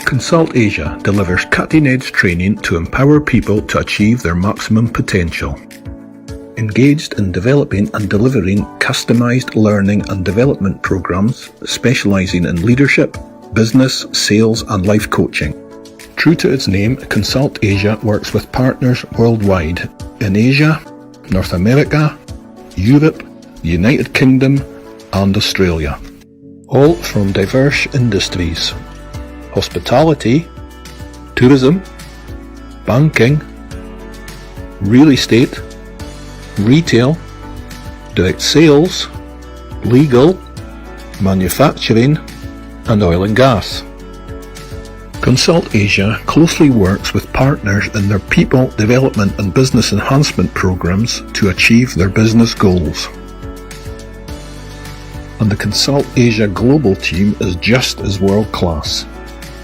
Consult Asia delivers cutting-edge training to empower people to achieve their maximum potential. Engaged in developing and delivering customized learning and development programs specializing in leadership, business, sales, and life coaching. True to its name, Consult Asia works with partners worldwide in Asia, North America, Europe, the United Kingdom, and Australia, all from diverse industries: hospitality, tourism, banking, real estate, retail, direct sales, legal, manufacturing, and oil and gas. Consult Asia closely works with partners in their people development and business enhancement programs to achieve their business goals. And the Consult Asia Global team is just as world-class.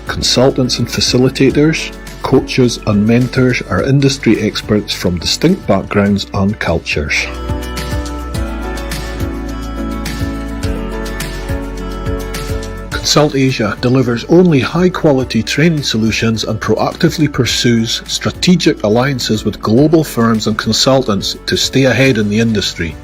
Consultants and facilitators, coaches and mentors are industry experts from distinct backgrounds and cultures. Consult Asia delivers only high-quality training solutions and proactively pursues strategic alliances with global firms and consultants to stay ahead in the industry.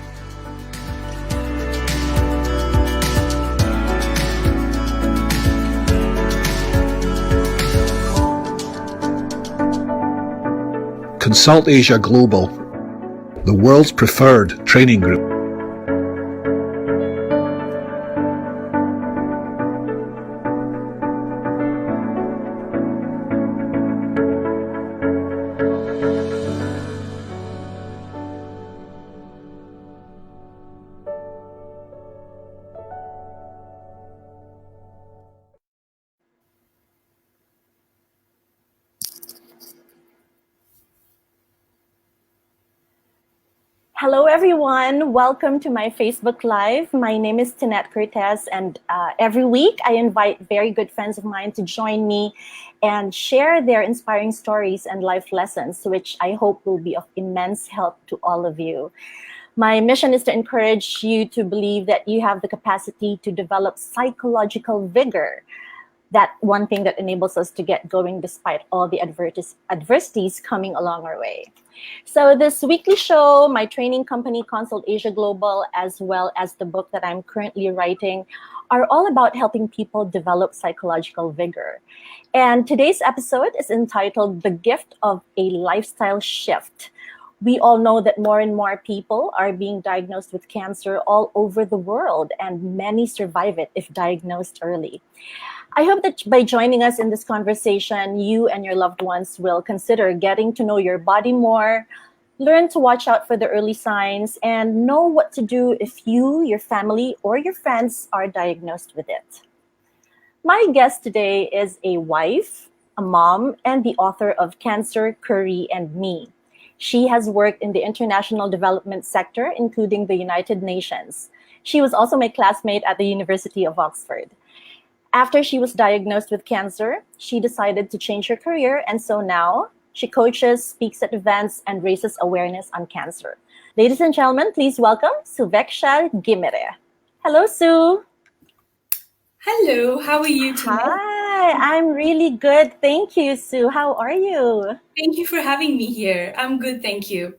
Consult Asia Global, the world's preferred training group. Hello everyone, welcome to my Facebook Live. My name is Tinette Cortes, and every week I invite very good friends of mine to join me and share their inspiring stories and life lessons, which I hope will be of immense help to all of you. My mission is to encourage you to believe that you have the capacity to develop psychological vigor, that one thing that enables us to get going despite all the adversities coming along our way. So this weekly show, my training company, Consult Asia Global, as well as the book that I'm currently writing, are all about helping people develop psychological vigor. And today's episode is entitled The Gift of a Lifestyle Shift. We all know that more and more people are being diagnosed with cancer all over the world, and many survive it if diagnosed early. I hope that by joining us in this conversation, you and your loved ones will consider getting to know your body more, learn to watch out for the early signs, and know what to do if you, your family, or your friends are diagnosed with it. My guest today is a wife, a mom, and the author of Cancer, Curry, and Me. She has worked in the international development sector, including the United Nations. She was also my classmate at the University of Oxford. After she was diagnosed with cancer, she decided to change her career, and so now she coaches, speaks at events, and raises awareness on cancer. Ladies and gentlemen, please welcome Suvekchya Ghimire. Hello, Sue. Hello, how are you today? Hi, I'm really good. Thank you, Sue. How are you? Thank you for having me here. I'm good, thank you.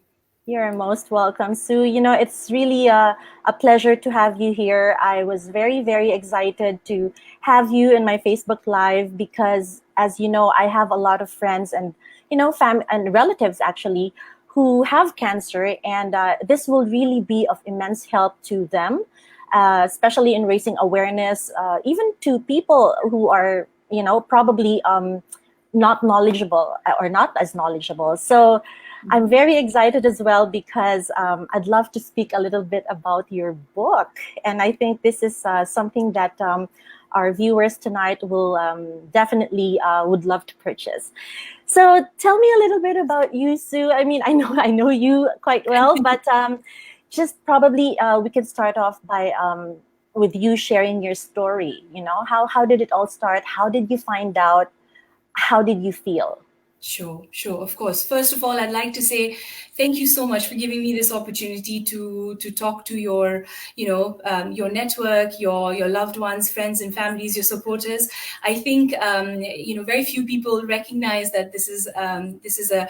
You're most welcome, Sue. You know, it's really a pleasure to have you here. I was very, very excited to have you in my Facebook Live because, as you know, I have a lot of friends and, and relatives actually who have cancer, and this will really be of immense help to them, especially in raising awareness, even to people who are, probably not knowledgeable or not as knowledgeable. So I'm very excited as well because I'd love to speak a little bit about your book. And I think this is something that our viewers tonight will definitely would love to purchase. So tell me a little bit about you, Sue. I mean, I know you quite well, but just probably we can start off by with you sharing your story. You know, how did it all start? How did you find out? How did you feel? Sure, sure, of course. First of all, I'd like to say thank you so much for giving me this opportunity to talk to your, your network, your loved ones, friends and families, your supporters. I think very few people recognize that this is a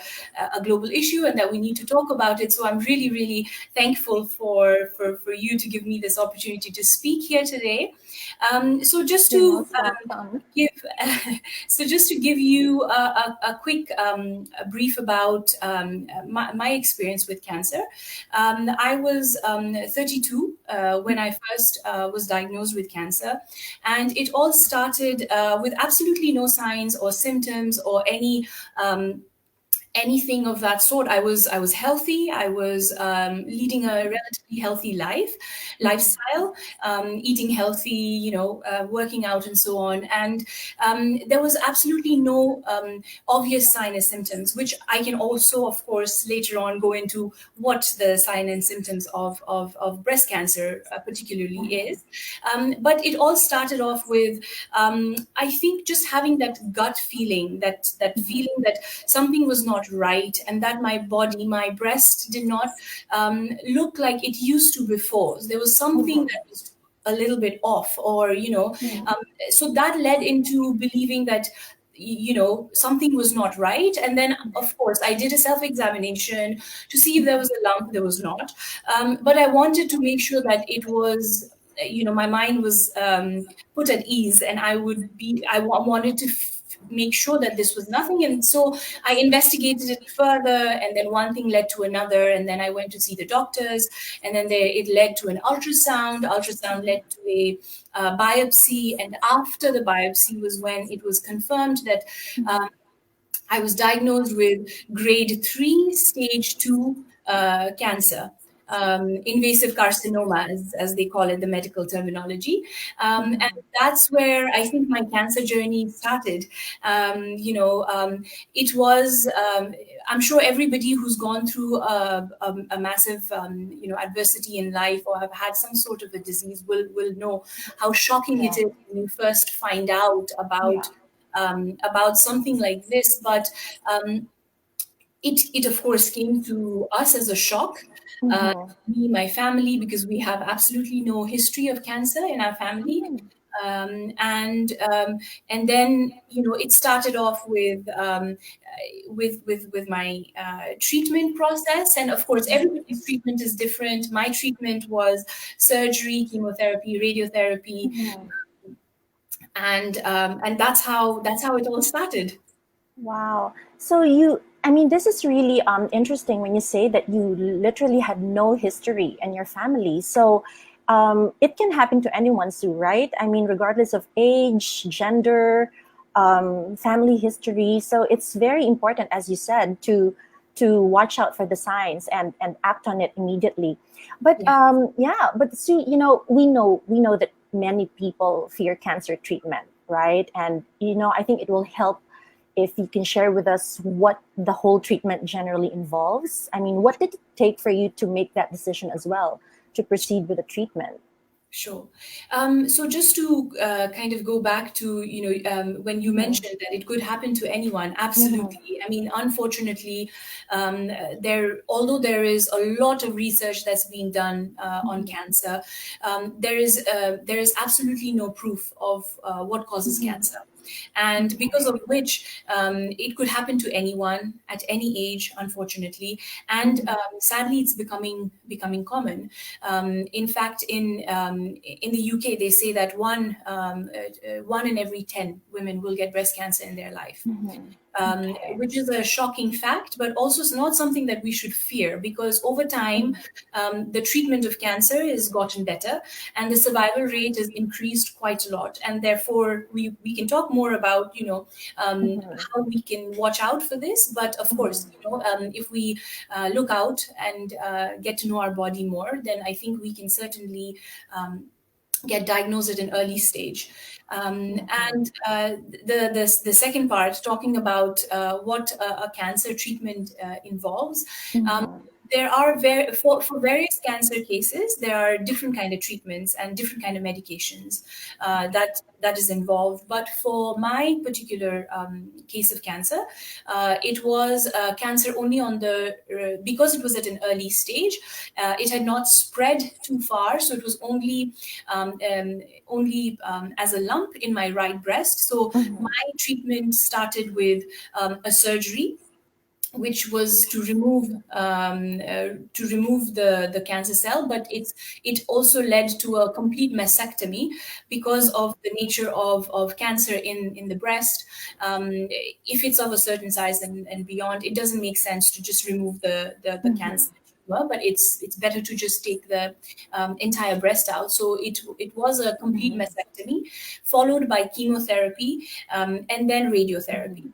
global issue and that we need to talk about it. So I'm really, really thankful for you to give me this opportunity to speak here today. So just You're to most welcome. give so just to give you a quick a brief about my experience with cancer. I was 32 when I first was diagnosed with cancer, and it all started with absolutely no signs or symptoms or anything of that sort. I was healthy. I was leading a relatively healthy lifestyle, eating healthy, working out and so on. And there was absolutely no obvious sign and symptoms, which I can also, of course, later on go into what the sign and symptoms of breast cancer particularly is. But it all started off with, I think, just having that gut feeling, that feeling that something was not right, and that my body, my breast, did not look like it used to before. There was something that was a little bit off, or so that led into believing that something was not right. And then, of course, I did a self-examination to see if there was a lump. There was not, but I wanted to make sure that it was, my mind was put at ease, and wanted to make sure that this was nothing. And so I investigated it further, and then one thing led to another, and then I went to see the doctors, and then it led to an ultrasound led to a biopsy, and after the biopsy was when it was confirmed that I was diagnosed with grade 3, stage 2 cancer. Invasive carcinoma, as they call it, the medical terminology. And that's where I think my cancer journey started. It was, I'm sure everybody who's gone through a massive, adversity in life, or have had some sort of a disease, will know how shocking it Yeah. is when you first find out Yeah. about something like this. But it of course came to us as a shock, Mm-hmm. me, my family, because we have absolutely no history of cancer in our family. And then it started off with my treatment process. And of course, everybody's treatment is different. My treatment was surgery, chemotherapy, radiotherapy, and that's how it all started. Wow. So you, I mean, this is really interesting when you say that you literally had no history in your family. So it can happen to anyone, Sue, right? I mean, regardless of age, gender, family history. So it's very important, as you said, to watch out for the signs and act on it immediately. But Yeah. yeah, but Sue, we know that many people fear cancer treatment, right? And I think it will help if you can share with us what the whole treatment generally involves. I mean, what did it take for you to make that decision as well to proceed with the treatment? Sure. So just to kind of go back to, when you mentioned that it could happen to anyone, Mhm. absolutely. I mean, unfortunately, although there is a lot of research that's being done on cancer, there is absolutely no proof of what causes cancer. And because of which it could happen to anyone at any age, unfortunately. And sadly, it's becoming common. In fact, in the UK, they say that one in every 10 women will get breast cancer in their life, Okay. which is a shocking fact, but also it's not something that we should fear, because over time, the treatment of cancer has gotten better, and the survival rate has increased quite a lot. And therefore, we can talk more about, how we can watch out for this. But of course, if we look out and get to know our body more, then I think we can certainly get diagnosed at an early stage. And the second part, talking about what a cancer treatment involves. Um, Mhm. There are for various cancer cases, there are different kind of treatments and different kind of medications that is involved. But for my particular case of cancer, it was cancer only on the because it was at an early stage. It had not spread too far, so it was only as a lump in my right breast. So my treatment started with a surgery, which was to remove the cancer cell, but it also led to a complete mastectomy because of the nature of cancer in the breast. If it's of a certain size and beyond, it doesn't make sense to just remove the cancer tumor, but it's better to just take the entire breast out. So it was a complete mastectomy, followed by chemotherapy, and then radiotherapy.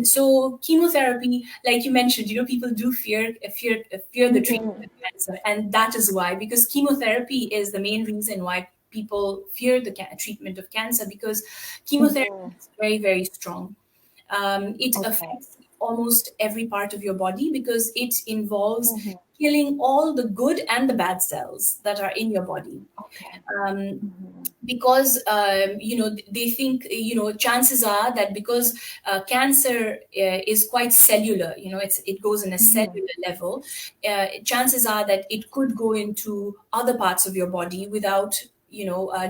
So chemotherapy, like you mentioned, people do fear the treatment of cancer, and that is why, because chemotherapy is the main reason why people fear the treatment of cancer, because chemotherapy is very, very strong. It affects almost every part of your body because it involves killing all the good and the bad cells that are in your body. Because they think, chances are that because cancer is quite cellular, it goes in a cellular level, chances are that it could go into other parts of your body without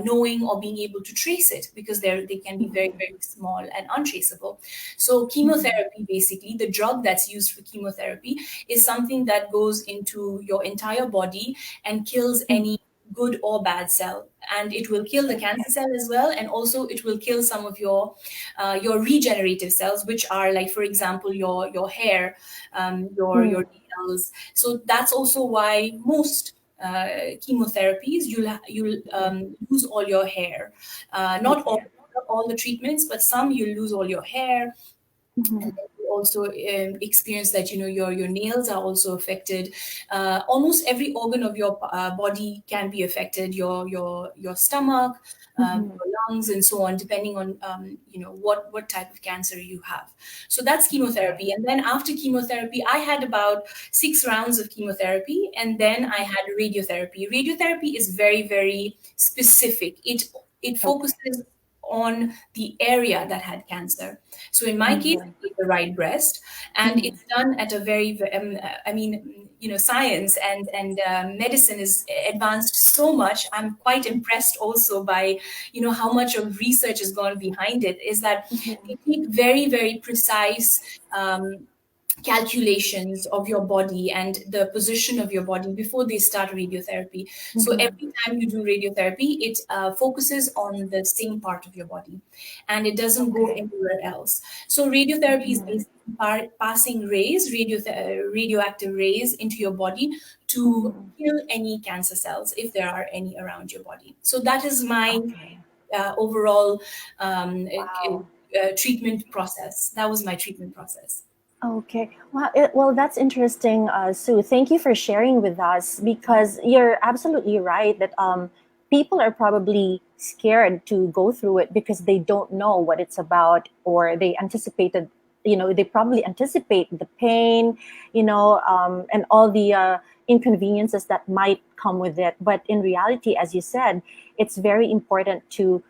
knowing or being able to trace it, because they can be very, very small and untraceable. So chemotherapy, basically the drug that's used for chemotherapy, is something that goes into your entire body and kills any good or bad cell, and it will kill the cancer cell as well, and also it will kill some of your regenerative cells, which are, like, for example, your hair, your nails. So that's also why most chemotherapies, you'll lose all your hair. Not all the treatments, but some you'll lose all your hair. And then you also experience that your nails are also affected. Almost every organ of your body can be affected. Your stomach, your lungs, and so on, depending on what type of cancer you have. So that's chemotherapy. And then after chemotherapy, I had about 6 rounds of chemotherapy, and then I had radiotherapy. Radiotherapy is very, very specific. It focuses on the area that had cancer. So in my case, it's the right breast, and it's done at a very, science and medicine is advanced so much. I'm quite impressed also by, how much of research has gone behind it, is that they take very, very precise calculations of your body and the position of your body before they start radiotherapy. So every time you do radiotherapy, it focuses on the same part of your body, and it doesn't go anywhere else. So radiotherapy is basically passing rays, radioactive rays, into your body to kill any cancer cells, if there are any around your body. So that is my overall treatment process. That was my treatment process. Okay. Well, that's interesting, Sue. Thank you for sharing with us, because you're absolutely right that people are probably scared to go through it because they don't know what it's about, or they anticipated, they probably anticipate the pain, and all the inconveniences that might come with it. But in reality, as you said, it's very important to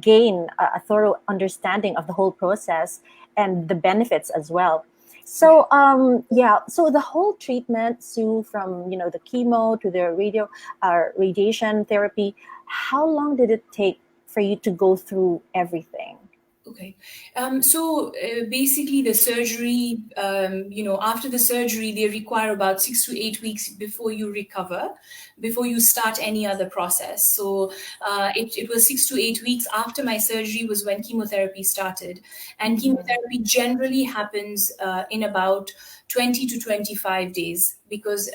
gain a thorough understanding of the whole process and the benefits as well. So so the whole treatment, Sue, from the chemo to the radiation therapy, how long did it take for you to go through everything? Okay. So basically the surgery, after the surgery, they require about 6 to 8 weeks before you recover, before you start any other process. So it was 6 to 8 weeks after my surgery was when chemotherapy started. And chemotherapy generally happens in about 20 to 25 days, because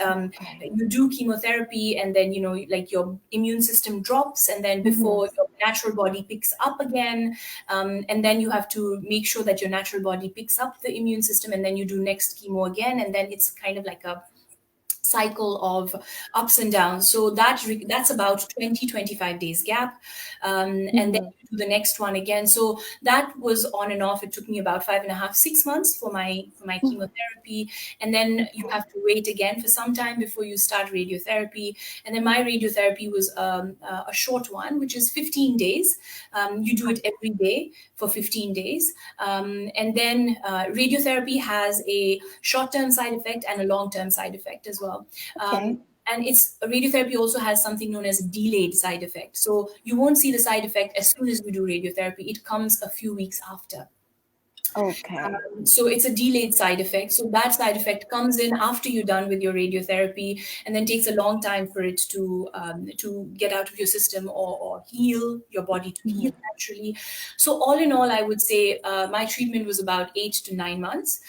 you do chemotherapy, and then like your immune system drops, and then before your natural body picks up again, and then you have to make sure that your natural body picks up the immune system, and then you do next chemo again, and then it's kind of like a cycle of ups and downs. So that's about 20-25 days gap. And then you do the next one again. So that was on and off. It took me about 5.5, 6 months for my chemotherapy. And then you have to wait again for some time before you start radiotherapy. And then my radiotherapy was a short one, which is 15 days. You do it every day for 15 days. And then radiotherapy has a short-term side effect and a long-term side effect as well. Okay. And radiotherapy also has something known as a delayed side effect. So you won't see the side effect as soon as you do radiotherapy. It comes a few weeks after. Okay. So it's a delayed side effect. So that side effect comes in after you're done with your radiotherapy, and then takes a long time for it to get out of your system or heal your body to heal naturally. So all in all, I would say my treatment was about 8 to 9 months,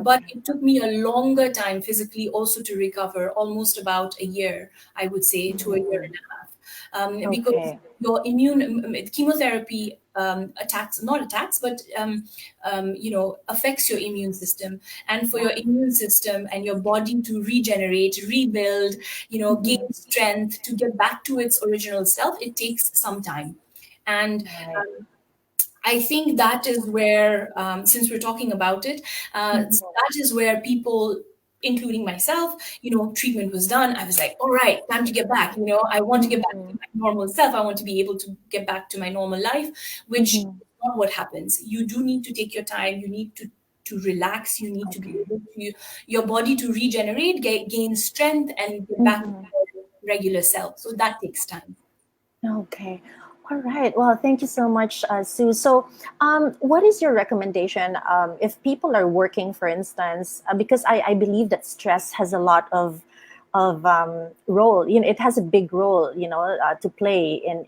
but it took me a longer time physically also to recover, almost about a year, I would say, to a year and a half. Because your chemotherapy affects your immune system. And for your immune system and your body to regenerate, rebuild, gain strength to get back to its original self, it takes some time. And I think that is where, since we're talking about it, that is where people, including myself, treatment was done. I was like, all right, time to get back. I want to get back to my normal self. I want to be able to get back to my normal life, which is not what happens. You do need to take your time. You need to relax. You need to be able to, your body to regenerate, gain strength, and get back to your regular self. So that takes time. Okay. All right. Well, thank you so much, Sue. So, what is your recommendation if people are working, for instance, because I believe that stress has a lot of role. It has a big role, to play in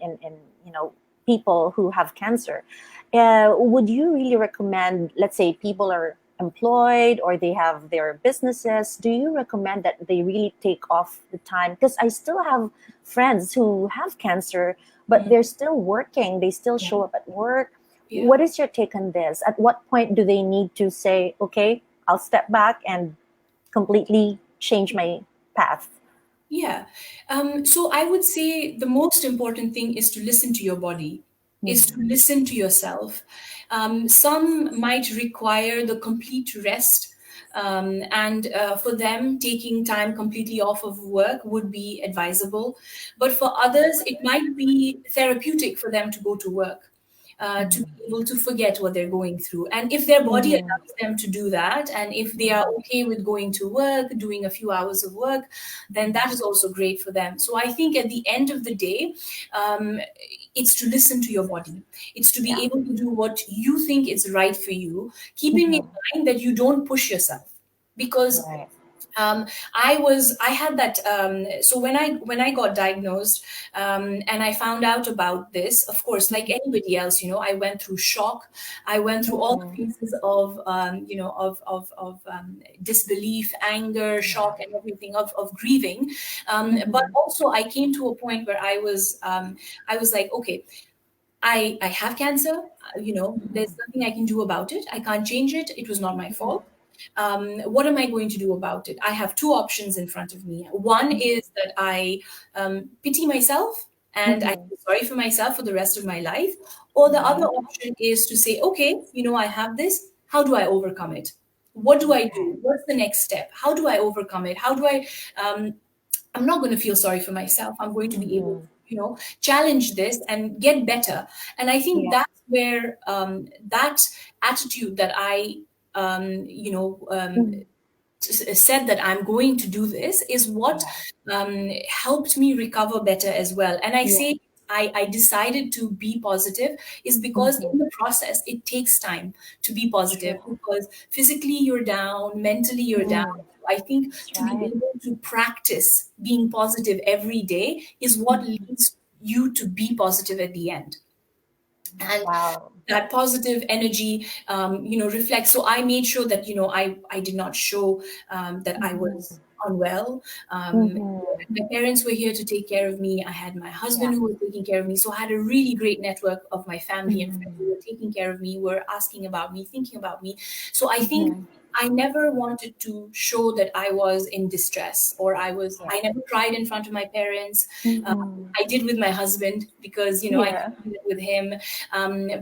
people who have cancer. Would you really recommend, let's say, people are employed or they have their businesses? Do you recommend that they really take off the time? Because I still have friends who have cancer, but they're still working. They still show up at work. Yeah. What is your take on this? At what point do they need to say, okay, I'll step back and completely change my path? Yeah. So I would say the most important thing is to listen to your body, is to listen to yourself. Some might require the complete rest. And for them, taking time completely off of work would be advisable. But for others, it might be therapeutic for them to go to work. To be able to forget what they're going through. And if their body allows them to do that, and if they are okay with going to work, doing a few hours of work, then that is also great for them. So I think at the end of the day, it's to listen to your body. It's to be able to do what you think is right for you, keeping in mind that you don't push yourself. Because I had that. So when I got diagnosed, and I found out about this, of course, like anybody else, I went through shock. I went through all the phases of, disbelief, anger, shock, and everything of grieving. But also, I came to a point where I was like, okay, I have cancer. There's nothing I can do about it. I can't change it. It was not my fault. What am I going to do about it? I have two options in front of me. One is that I pity myself and I feel sorry for myself for the rest of my life. Or the other option is to say, okay, I have this. How do I overcome it? What do I do? What's the next step? How do I overcome it? How do I, I'm not going to feel sorry for myself. I'm going to be able to, challenge this and get better. And I think that's where that attitude that I said that I'm going to do this is what helped me recover better as well. And I say I decided to be positive is because in the process, it takes time to be positive because physically you're down, mentally you're down. I think to be able to practice being positive every day is what leads you to be positive at the end. And that positive energy, reflects. So I made sure that, I did not show that I was unwell. My parents were here to take care of me. I had my husband who was taking care of me. So I had a really great network of my family and friends who were taking care of me, were asking about me, thinking about me. So I think I never wanted to show that I was in distress, or I never cried in front of my parents. I did with my husband because, I Yeah. couldn't do it with him.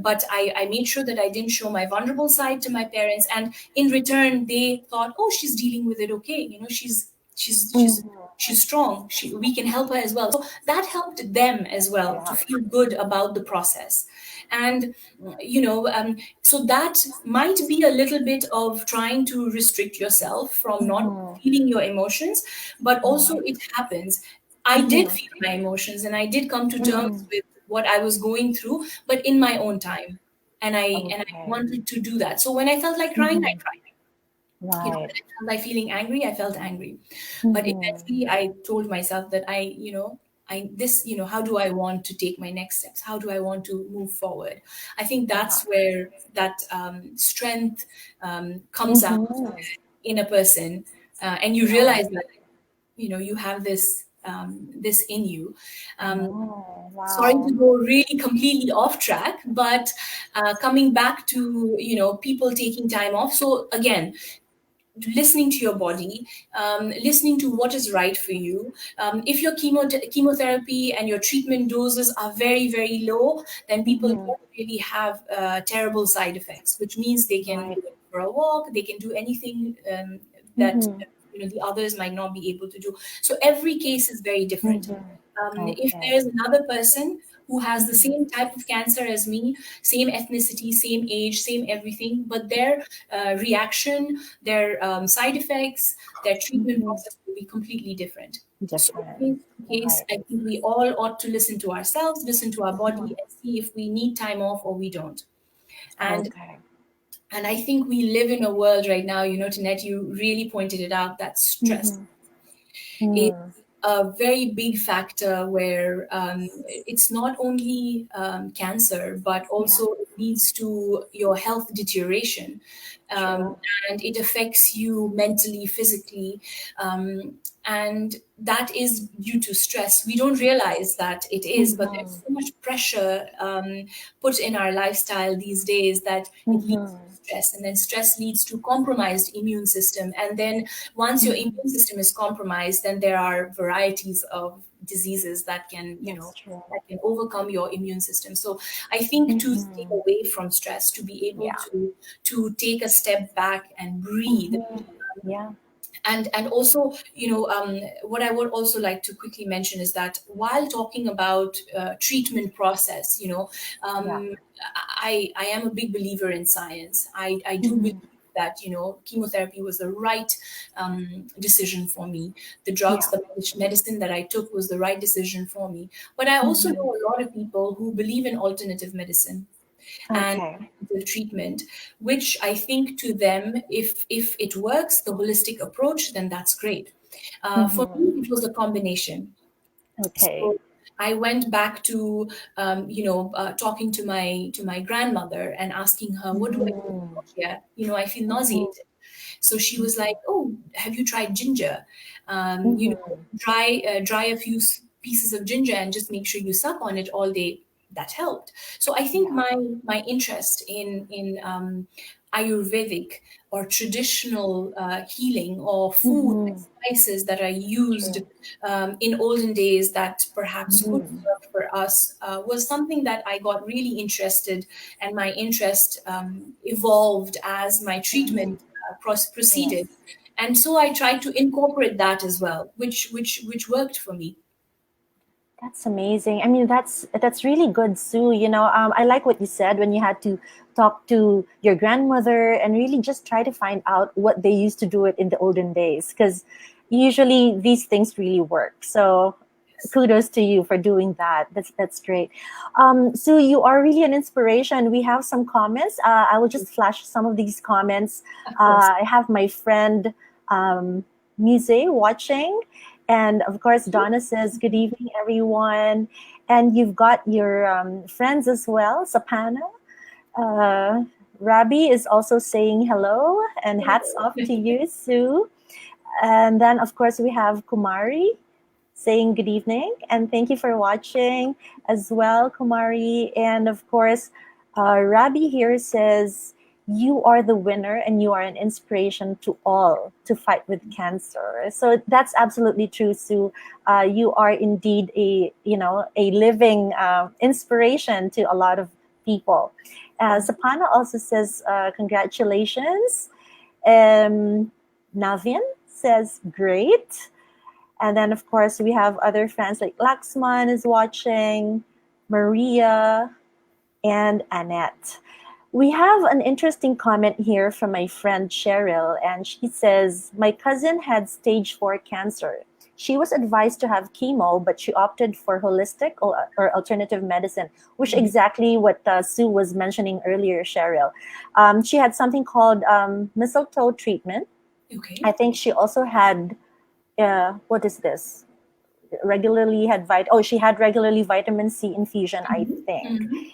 But I made sure that I didn't show my vulnerable side to my parents. And in return, they thought, oh, she's dealing with it okay. She's strong. We can help her as well. So that helped them as well to feel good about the process. And, so that might be a little bit of trying to restrict yourself from not feeling your emotions, but also it happens. I did feel my emotions and I did come to terms with what I was going through, but in my own time. And I wanted to do that. So when I felt like crying, I cried. When I felt like feeling angry, I felt angry. But eventually I told myself that how do I want to take my next steps? How do I want to move forward? I think that's where that strength comes out in a person, and you realize that you have this in you. Sorry to go really completely off track, but coming back to people taking time off. So again, listening to your body, listening to what is right for you. If your chemotherapy and your treatment doses are very, very low, then people don't really have terrible side effects, which means they can go for a walk, they can do anything that the others might not be able to do. So every case is very different. If there's another person who has the same type of cancer as me, same ethnicity, same age, same everything, but their reaction, their side effects, their treatment process will be completely different. So in case, I think we all ought to listen to ourselves, listen to our body, and see if we need time off or we don't. And I think we live in a world right now, Tinette, you really pointed it out, that stress is a very big factor where it's not only cancer, but also it leads to your health deterioration. And it affects you mentally, physically. And that is due to stress. We don't realize that it is, but there's so much pressure put in our lifestyle these days that it leads to stress, and then stress leads to compromised immune system. And then once your immune system is compromised, then there are varieties of diseases that can, that can overcome your immune system. So I think to stay away from stress, to be able to take a step back and breathe. And also, what I would also like to quickly mention is that while talking about treatment process, I am a big believer in science. I do believe that chemotherapy was the right decision for me. The drugs, the medicine that I took was the right decision for me. But I also know a lot of people who believe in alternative medicine and the treatment, which I think to them, if it works, the holistic approach, then that's great. For me, it was a combination. So I went back to talking to my grandmother and asking her, what do I do here? I feel nauseated. So she was like, oh, have you tried ginger? Dry a few pieces of ginger and just make sure you suck on it all day. That helped. So I think my interest in Ayurvedic or traditional healing, or food and spices that are used in olden days that perhaps could work for us, was something that I got really interested, and my interest evolved as my treatment proceeded. And so I tried to incorporate that as well, which worked for me. That's amazing. I mean, that's really good, Sue. I like what you said when you had to talk to your grandmother and really just try to find out what they used to do it in the olden days, because usually these things really work. So kudos to you for doing that. That's great. Sue, you are really an inspiration. We have some comments. I will just flash some of these comments. I have my friend Muse watching. And of course, Donna says, good evening, everyone. And you've got your friends as well, Sapana. Rabi is also saying hello, and hats off to you, Sue. And then, of course, we have Kumari saying good evening. And thank you for watching as well, Kumari. And of course, Rabi here says, you are the winner and you are an inspiration to all to fight with cancer. So that's absolutely true, Sue. You are indeed a living inspiration to a lot of people. Sapana also says, congratulations. Navin says, great. And then, of course, we have other friends like Laxman is watching, Maria, and Annette. We have an interesting comment here from my friend Cheryl, and she says, my cousin had stage 4 cancer. She was advised to have chemo, but she opted for holistic or alternative medicine, which exactly what Sue was mentioning earlier, Cheryl. She had something called mistletoe treatment. Okay. I think she also had, what is this? She had regularly vitamin C infusion, I think.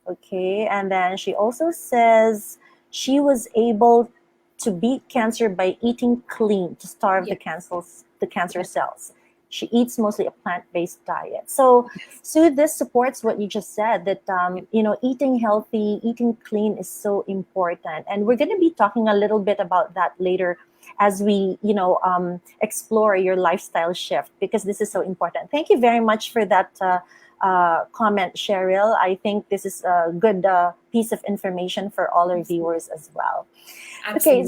Okay, and then she also says she was able to beat cancer by eating clean to starve the cancer cells. She eats mostly a plant-based diet. So this supports what you just said, that eating healthy, eating clean is so important, and we're going to be talking a little bit about that later as we explore your lifestyle shift, because this is so important. Thank you very much for that comment, Cheryl. I think this is a good piece of information for all our viewers as well. Absolutely.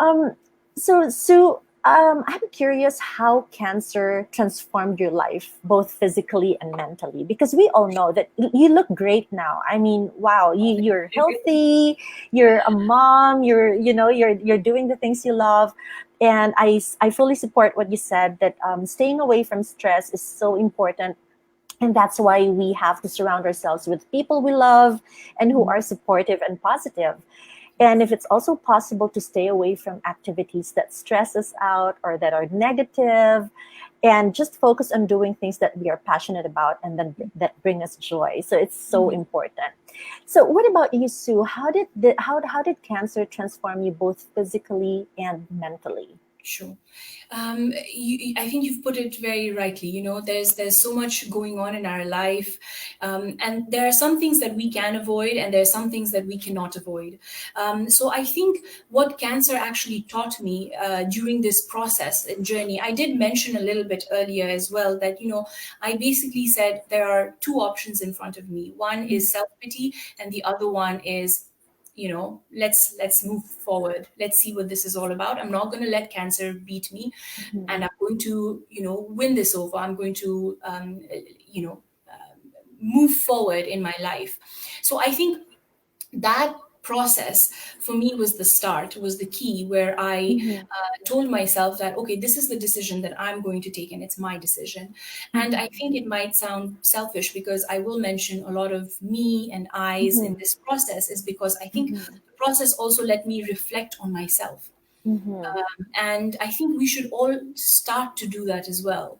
Okay, so Sue, I'm curious how cancer transformed your life, both physically and mentally, because we all know that you look great now. I mean, wow, you're healthy, you're a mom, you're doing the things you love. And I fully support what you said, that staying away from stress is so important. And that's why we have to surround ourselves with people we love and who are supportive and positive. And if it's also possible to stay away from activities that stress us out or that are negative, and just focus on doing things that we are passionate about and then that bring us joy. So it's so important. So what about you, Sue? How did cancer transform you both physically and mentally? Sure. I think you've put it very rightly. There's so much going on in our life, and there are some things that we can avoid, and there are some things that we cannot avoid. So I think what cancer actually taught me during this process and journey, I did mention a little bit earlier as well, that I basically said there are two options in front of me. One is self-pity, and the other one is, let's move forward. Let's see what this is all about. I'm not going to let cancer beat me, and I'm going to, win this over. I'm going to, move forward in my life. So I think that process for me was the start, was the key, where I told myself that, okay, this is the decision that I'm going to take, and it's my decision. And I think it might sound selfish, because I will mention a lot of me and I's in this process, is because I think the process also let me reflect on myself. And I think we should all start to do that as well.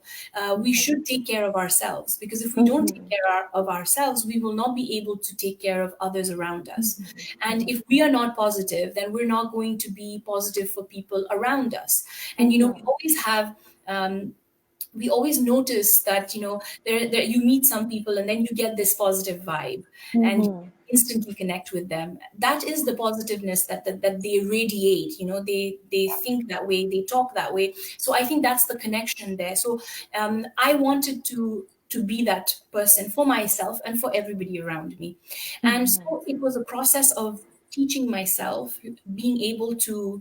We should take care of ourselves, because if we don't take care of ourselves, we will not be able to take care of others around us. And if we are not positive, then we're not going to be positive for people around us. And, we always notice that, there you meet some people and then you get this positive vibe, and you instantly connect with them. That is the positiveness that they radiate. They think that way, they talk that way. So I think that's the connection there. So I wanted to be that person for myself and for everybody around me. And so it was a process of teaching myself, being able to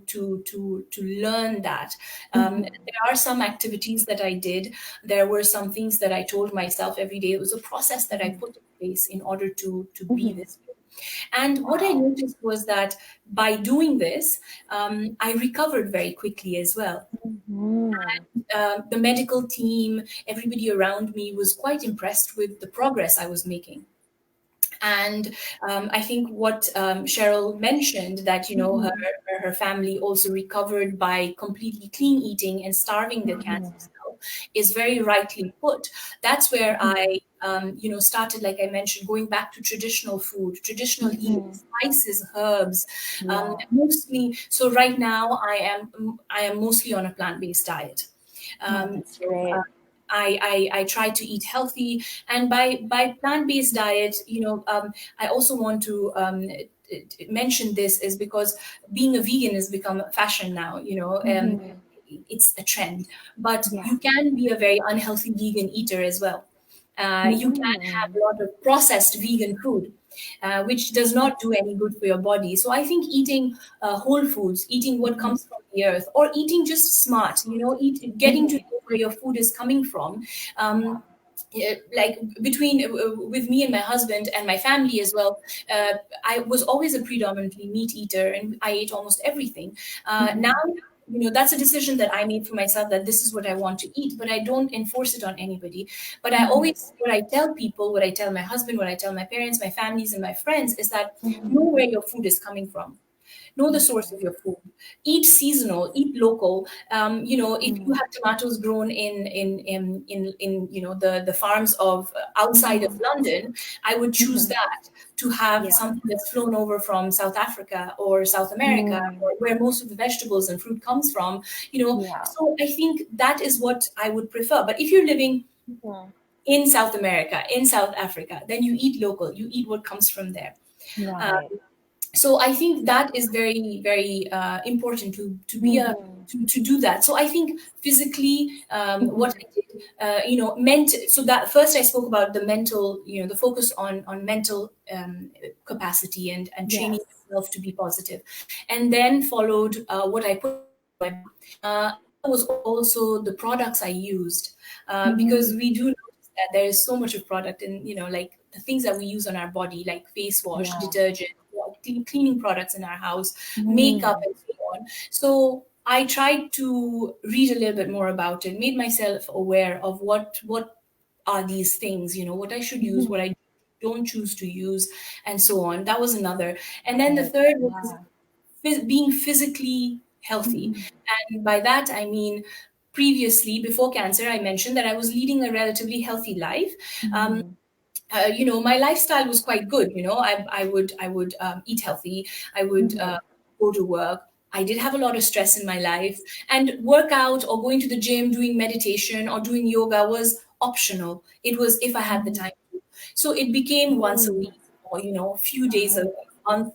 learn that. There are some activities that I did. There were some things that I told myself every day. It was a process that I put in place in order to be this way. And what I noticed was that by doing this, I recovered very quickly as well. The medical team, everybody around me was quite impressed with the progress I was making. And I think what Cheryl mentioned, that her family also recovered by completely clean eating and starving the cancer cell, is very rightly put. That's where I started, like I mentioned, going back to traditional food, traditional eating, spices, herbs, mostly. So right now I am mostly on a plant-based diet. That's great. I try to eat healthy, and by plant-based diet, I also want to mention this is because being a vegan has become a fashion now. It's a trend, but Yeah. you can be a very unhealthy vegan eater as well. You can have a lot of processed vegan food, which does not do any good for your body. So I think eating whole foods, eating what comes from the earth, or eating just smart, getting to know where your food is coming from. Yeah, like between with me and my husband and my family as well, I was always a predominantly meat eater, and I ate almost everything. Now, that's a decision that I made for myself, that this is what I want to eat, but I don't enforce it on anybody. But I always, what I tell people, what I tell my husband, what I tell my parents, my families, and my friends is that know where your food is coming from. Know the source of your food. Eat seasonal. Eat local. If you have tomatoes grown in the farms of outside of London, I would choose that to have something that's flown over from South Africa or South America, or where most of the vegetables and fruit comes from. So I think that is what I would prefer. But if you're living in South America, in South Africa, then you eat local. You eat what comes from there. Right. So I think that is very, very important to be to do that. So I think physically, what I did, meant, so that first I spoke about the mental, the focus on mental capacity and training myself to be positive, and then followed what I put was also the products I used, because we do notice that there is so much of product in, like the things that we use on our body, like face wash, detergent, cleaning products in our house, makeup, and so on. So I tried to read a little bit more about it, made myself aware of what are these things, what I should use, what I don't choose to use, and so on. That was another. And then the third was being physically healthy. And by that, I mean, previously, before cancer, I mentioned that I was leading a relatively healthy life. My lifestyle was quite good. I would eat healthy. I would go to work. I did have a lot of stress in my life, and workout or going to the gym, doing meditation or doing yoga was optional. It was if I had the time to. So it became once a week, or a few days a month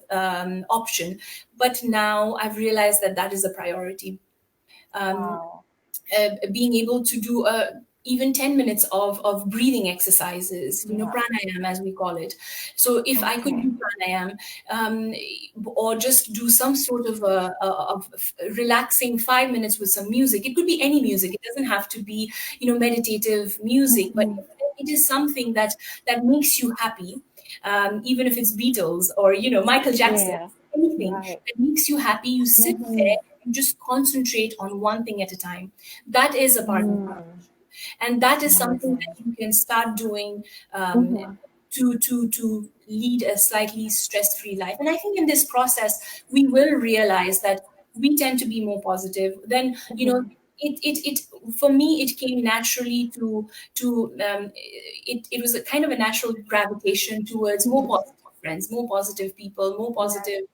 option. But now I've realized that that is a priority. Being able to do even 10 minutes of breathing exercises, pranayam as we call it. So if I could do pranayam, or just do some sort of of relaxing 5 minutes with some music. It could be any music. It doesn't have to be, meditative music, but it is something that makes you happy, even if it's Beatles or, Michael Jackson, anything that makes you happy. You sit there, you just concentrate on one thing at a time. That is a part of it. And that is something that you can start doing, to lead a slightly stress-free life. And I think in this process, we will realize that we tend to be more positive. Then, it for me, it came naturally it was a kind of a natural gravitation towards more positive friends, more positive people, more positive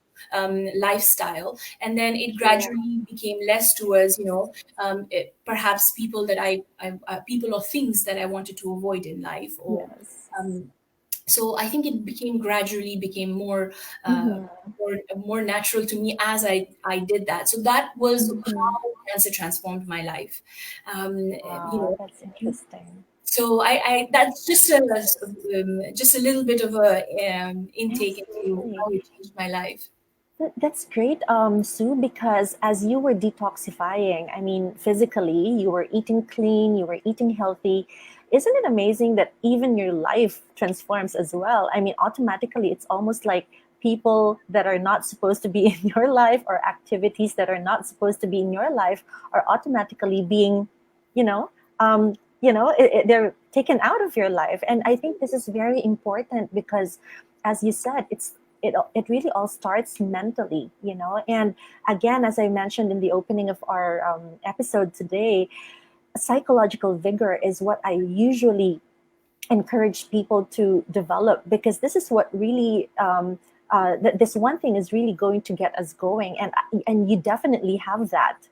lifestyle. And then it gradually became less towards, perhaps people that people or things that I wanted to avoid in life, or so I think it gradually became more more natural to me as I did that. So that was how cancer transformed my life. That's interesting. So I that's just a little bit of a intake into Absolutely. how it changed my life. That's great, Sue, because as you were detoxifying, I mean, physically, you were eating clean, you were eating healthy. Isn't it amazing that even your life transforms as well? I mean, automatically, it's almost like people that are not supposed to be in your life, or activities that are not supposed to be in your life, are automatically being, you know, they're taken out of your life. And I think this is very important because, as you said, it really all starts mentally, and again, as I mentioned in the opening of our episode today, psychological vigor is what I usually encourage people to develop, because this is what really this one thing is really going to get us going, and you definitely have that.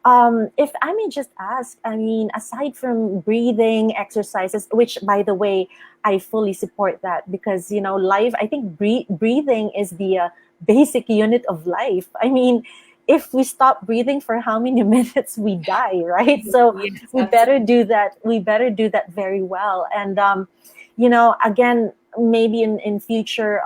If I may just ask, I mean, aside from breathing exercises, which by the way, I fully support that because, life, I think breathing is the basic unit of life. I mean, if we stop breathing for how many minutes, we die, right? So Yes, we better absolutely. do that. We better do that very well. And, again, maybe in future,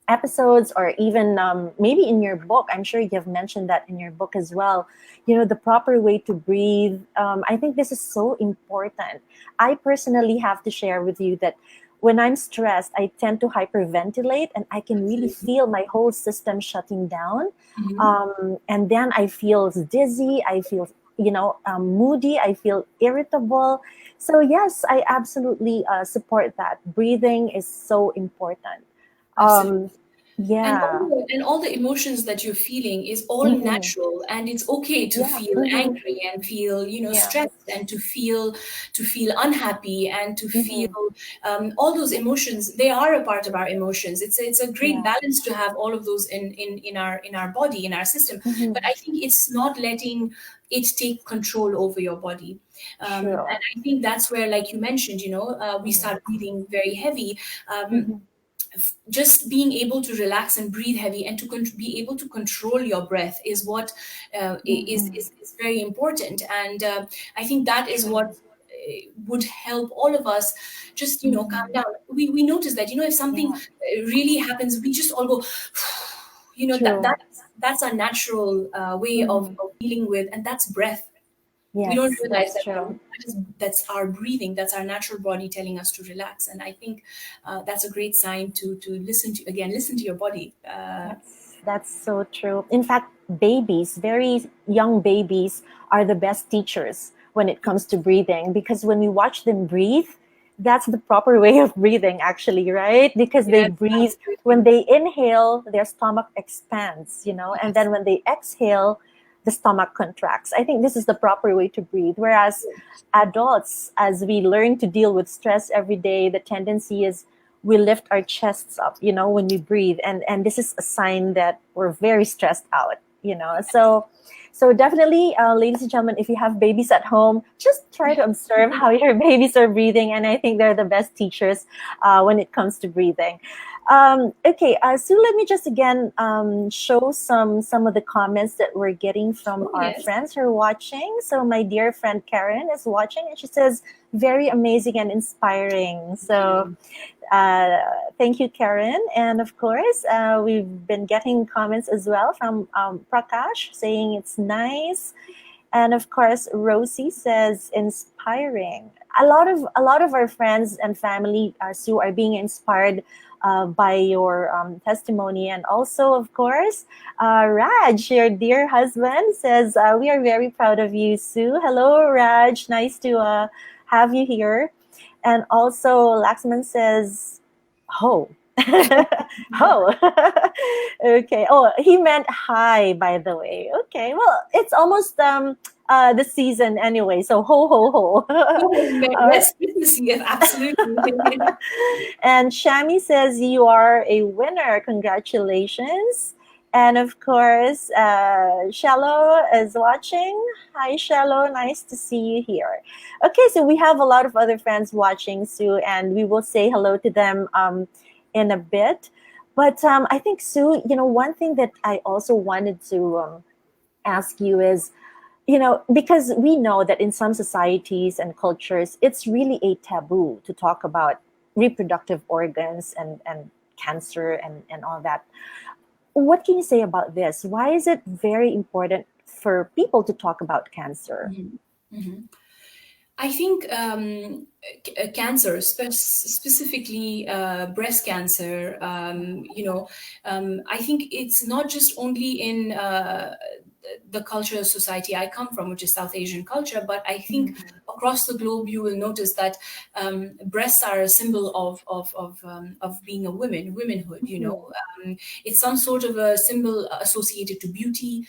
episodes or even maybe in your book, I'm sure you've mentioned that in your book as well, the proper way to breathe. I think this is so important. I personally have to share with you that when I'm stressed, I tend to hyperventilate and I can really Absolutely. feel my whole system shutting down. Mhm. And then I feel dizzy, I feel moody, I feel irritable. So yes, I absolutely support that. Breathing is so important. Absolutely. um yeah. And all the emotions that you're feeling is all Hmm. natural, and it's okay to Yeah. feel Hmm. angry and feel, Yeah. stressed, and to feel unhappy, and to feel Hmm. all those emotions. They are a part of our emotions. It's a great Yeah. balance to have all of those in our body, in our system. But Hmm. I think it's not letting it take control over your body. True. And I think that's where, like you mentioned, we Yeah. start breathing very heavy. Hmm. Just being able to relax and breathe heavy, and to be able to control your breath is what Hmm. is very important. And I think that is True. what would help all of us just calm Hmm. down. We notice that if something Yeah. really happens, we just all go that True. that's our natural way of Hmm. dealing with, and that's breath. We don't Yes, realize that's that true. that's our breathing, that's our natural body telling us to relax. And I think that's a great sign to listen to your body. That's so true. In fact, babies, very young babies, are the best teachers when it comes to breathing because when we watch them breathe, that's the proper way of breathing, actually, right? Because they Yes, breathe, when absolutely. they inhale, their stomach expands, and Yes. then when they exhale, the stomach contracts. I think this is the proper way to breathe. Whereas adults, as we learn to deal with stress every day, the tendency is we lift our chests up, when we breathe, and this is a sign that we're very stressed out, so definitely, ladies and gentlemen, if you have babies at home, just try to observe how your babies are breathing, and I think they're the best teachers when it comes to breathing. Okay, Sue, let me just again show some of the comments that we're getting from Oh, our yes. friends who are watching. So my dear friend Karen is watching, and she says, very amazing and inspiring. Thank So you. uh, thank you, Karen. And of course, we've been getting comments as well from Prakash saying it's nice. And of course, Rosie says inspiring. A lot of our friends and family, Sue, are being inspired by your testimony. And also, of course, Raj, your dear husband, says we are very proud of you, Sue. Hello, Raj. Nice to have you here. And also, Laxman says, "Ho." Ho. Okay. Oh, he meant hi, by the way. Okay. Well, it's almost the season anyway, so ho ho ho. Oh, All right. yes, Christmas, yes, absolutely. And Shami says you are a winner. Congratulations. And of course, Shallow is watching. Hi, Shallow. Nice to see you here. Okay, so we have a lot of other friends watching, Sue, and we will say hello to them in a bit. But I think, Sue, one thing that I also wanted to ask you is, because we know that in some societies and cultures, it's really a taboo to talk about reproductive organs and cancer and all that. What can you say about this? Why is it very important for people to talk about cancer? Mhm. Mhm. I think cancer, specifically breast cancer, I think it's not just only in the culture society I come from, which is South Asian culture, but I think Mhm. across the globe you will notice that breasts are a symbol of being a womanhood. Mhm. It's some sort of a symbol associated to beauty,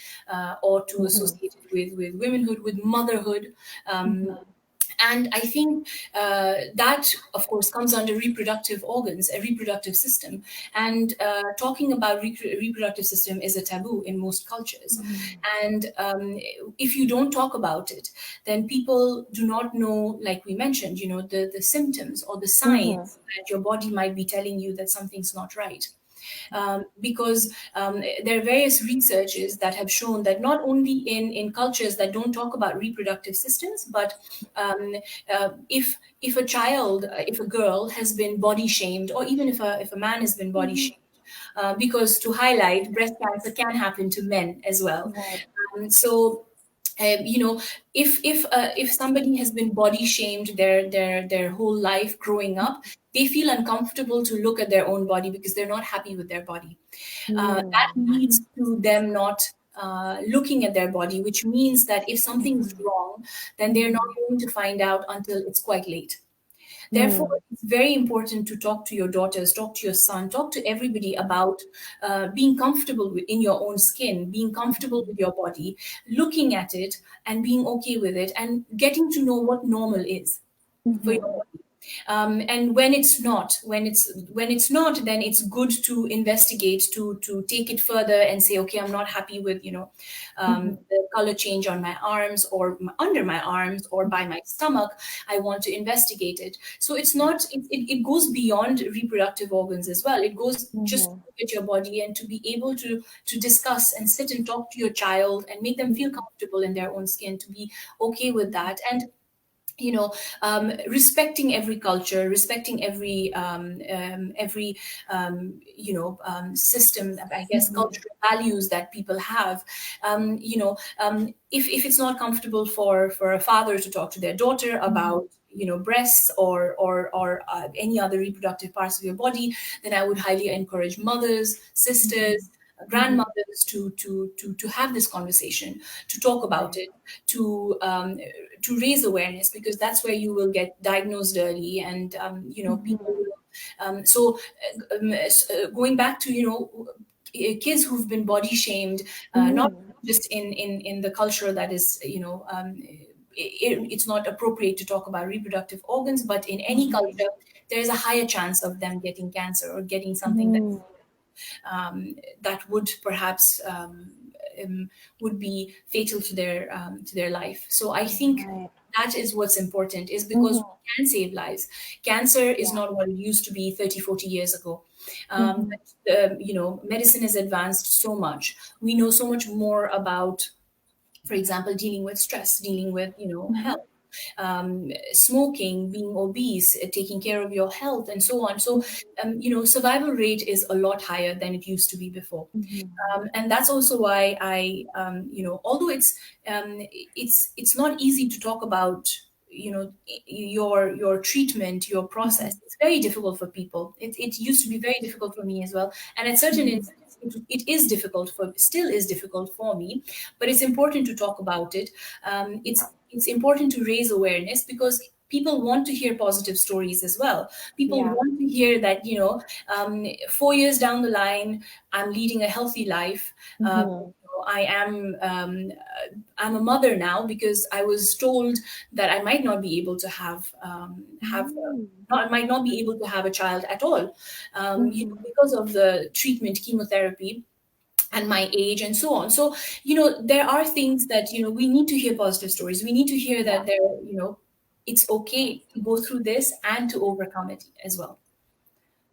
or to Mhm. associated with womanhood, with motherhood. Mhm. And I think that, of course, comes under reproductive organs, a reproductive system. And talking about reproductive system is a taboo in most cultures. And if you don't talk about it, then people do not know, like we mentioned, the symptoms or the signs that your body might be telling you that something's not right. Because there are various researches that have shown that not only in cultures that don't talk about reproductive systems, but if a child, if a girl has been body shamed, or even if a man has been body shamed, because to highlight, breast cancer can happen to men as well. Right. So if somebody has been body shamed their whole life growing up, they feel uncomfortable to look at their own body because they're not happy with their body. That leads to them not looking at their body, which means that if something is wrong, then they're not going to find out until it's quite late. Therefore, it's very important to talk to your daughters, talk to your son, talk to everybody about being comfortable in your own skin, being comfortable with your body, looking at it and being okay with it, and getting to know what normal is for your body. And when it's not, then it's good to investigate, to take it further and say, okay, I'm not happy with the color change on my arms or under my arms or by my stomach. I want to investigate it. So it's not, it goes beyond reproductive organs as well. It goes just to look at your body and to be able to discuss and sit and talk to your child and make them feel comfortable in their own skin, to be okay with that. And respecting every culture, respecting every system, I guess, cultural values that people have. If it's not comfortable for a father to talk to their daughter about breasts or any other reproductive parts of your body, then I would highly encourage mothers, sisters, grandmothers to have this conversation, to talk about it, to raise awareness, because that's where you will get diagnosed early, and people will. Going back to kids who've been body shamed, not just in the culture that is it's not appropriate to talk about reproductive organs, but in any culture, there is a higher chance of them getting cancer or getting something that would perhaps would be fatal to their life. So I think that is what's important, is because we can save lives. Cancer is not what it used to be 30, 40 years ago. But, medicine has advanced so much. We know so much more about, for example, dealing with stress, dealing with health, smoking, being obese, taking care of your health, and so on. So, survival rate is a lot higher than it used to be before. And that's also why although it's not easy to talk about, your treatment, your process. It's very difficult for people. It used to be very difficult for me as well. And at certain instances, it is still is difficult for me, but it's important to talk about it. It's important to raise awareness, because people want to hear positive stories as well. People want to hear that 4 years down the line, I'm leading a healthy life. I'm a mother now because I was told that I might not be able to I might not be able to have a child at all, because of the treatment, chemotherapy, and my age, and so on. So, there are things that, we need to hear positive stories. We need to hear that it's okay to go through this and to overcome it as well.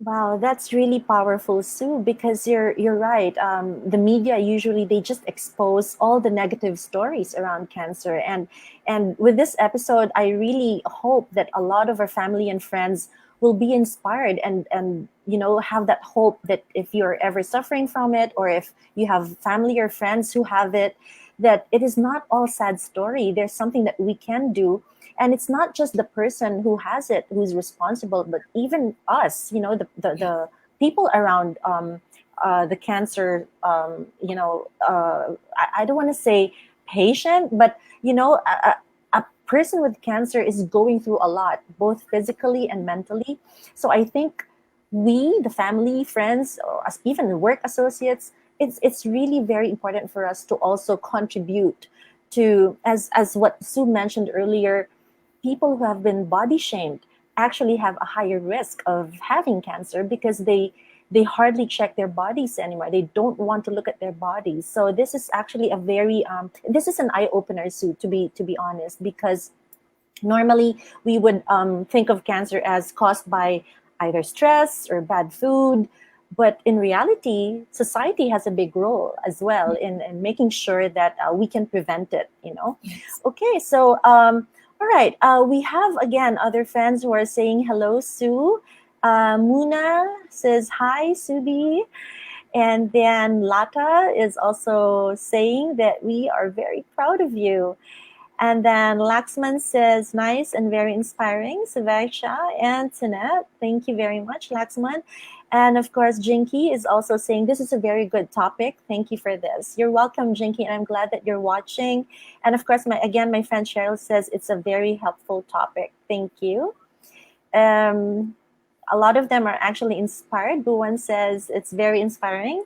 Wow, that's really powerful, Sue, because you're right. The media usually, they just expose all the negative stories around cancer, and with this episode, I really hope that a lot of our family and friends will be inspired and have that hope that if you're ever suffering from it, or if you have family or friends who have it, that it is not all sad story. There's something that we can do. And it's not just the person who has it who's responsible, but even us, the people around the cancer, I don't want to say patient, but, a person with cancer is going through a lot, both physically and mentally. So I think we, the family, friends, or even work associates, it's really very important for us to also contribute to, as what Sue mentioned earlier, people who have been body shamed actually have a higher risk of having cancer because they hardly check their bodies anymore. They don't want to look at their bodies. So this is actually a very this is an eye opener, Sue, to be honest, because normally we would think of cancer as caused by either stress or bad food, but in reality, society has a big role as well in making sure that we can prevent it. Yes. Okay, so all right, we have again other fans who are saying hello, Sue. Muna says hi, Subi. And then Lata is also saying that we are very proud of you. And then Laxman says, nice and very inspiring, Suvekchya and Tinette. Thank you very much, Laxman. And of course, Jinky is also saying, this is a very good topic. Thank you for this. You're welcome, Jinky, and I'm glad that you're watching. And of course, my friend Cheryl says it's a very helpful topic. Thank you. A lot of them are actually inspired. Buwan says it's very inspiring,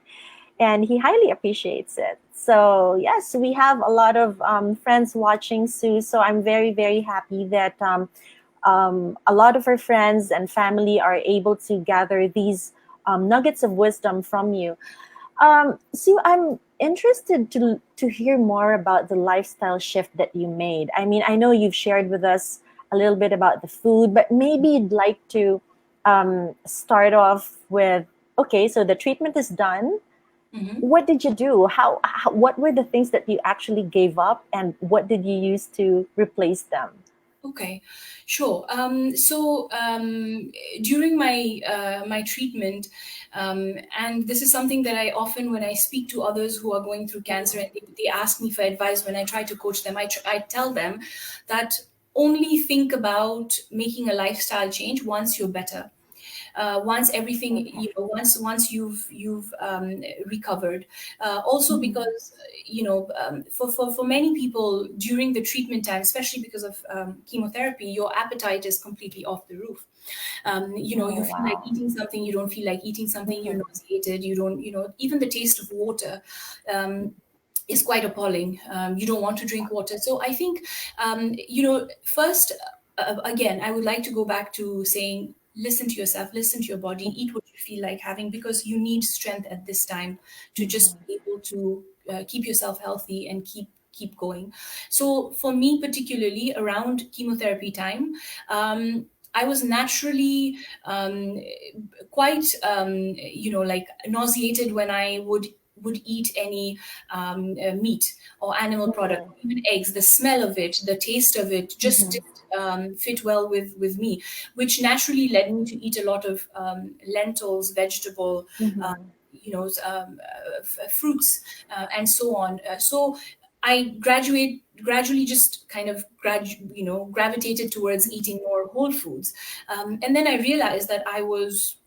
and he highly appreciates it. So yes, we have a lot of friends watching, Sue. So I'm very, very happy that a lot of our friends and family are able to gather these nuggets of wisdom from you. Sue, I'm interested to hear more about the lifestyle shift that you made. I mean, I know you've shared with us a little bit about the food, but maybe you'd like to start off with, okay, so the treatment is done. Mm-hmm. What did you do? What were the things that you actually gave up, and what did you use to replace them? Okay, sure. During my treatment, and this is something that I often, when I speak to others who are going through cancer and they ask me for advice, when I try to coach them, I tell them that only think about making a lifestyle change once you're better. Once everything, once you've recovered. Also because for many people during the treatment time, especially because of chemotherapy, your appetite is completely off the roof. You feel like eating something, you don't feel like eating something, you're nauseated, you don't, even the taste of water is quite appalling. You don't want to drink water. So I think, first, again, I would like to go back to saying, listen to yourself, listen to your body, eat what you feel like having, because you need strength at this time to just be able to keep yourself healthy and keep going. So for me, particularly around chemotherapy time, I was naturally quite, like nauseated when I would eat any meat or animal product, even eggs. The smell of it, the taste of it, just didn't fit well with me, which naturally led me to eat a lot of lentils, vegetable, fruits, and so on. So I gradually just kind of gravitated towards eating more whole foods, and then I realized that I was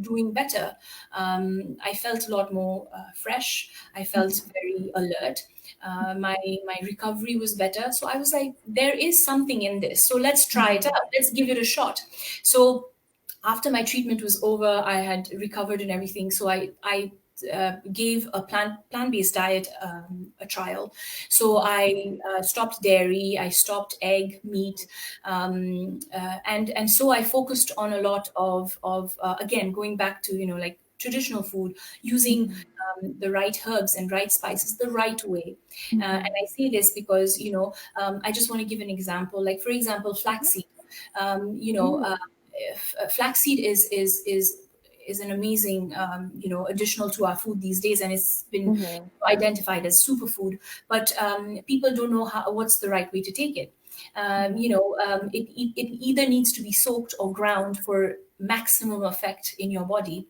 doing better. I felt a lot more fresh. I felt very alert. My recovery was better. So I was like, there is something in this. So let's try it out. Let's give it a shot. So after my treatment was over, I had recovered and everything. So I gave a plant-based diet a trial. So I stopped dairy, I stopped egg, meat, and so I focused on a lot of again, going back to like traditional food, using the right herbs and right spices the right way. And I say this because I just want to give an example. Like, for example, flaxseed. Flaxseed is an amazing additional to our food these days, and it's been identified as superfood, but people don't know what's the right way to take it. It either needs to be soaked or ground for maximum effect in your body.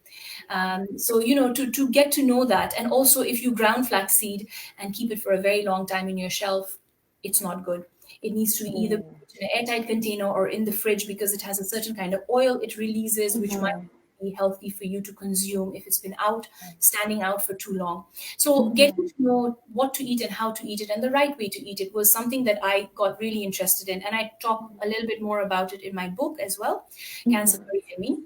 So to get to know that, and also if you ground flaxseed and keep it for a very long time in your shelf, it's not good. It needs to be either put in an airtight container or in the fridge, because it has a certain kind of oil it releases, which might be healthy for you to consume if it's been standing out for too long. So getting to know what to eat and how to eat it and the right way to eat it was something that I got really interested in. And I talk a little bit more about it in my book as well, Cancer Very.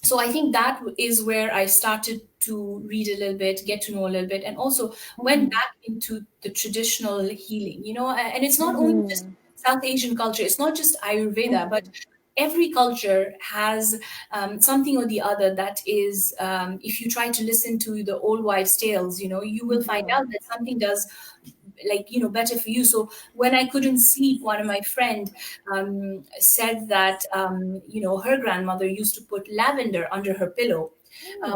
So I think that is where I started to read a little bit, get to know a little bit, and also went back into the traditional healing, and it's not only just South Asian culture, it's not just Ayurveda, but every culture has something or the other that is, if you try to listen to the old wives' tales, you will find out that something does, like, better for you. So when I couldn't sleep, one of my friend said that her grandmother used to put lavender under her pillow,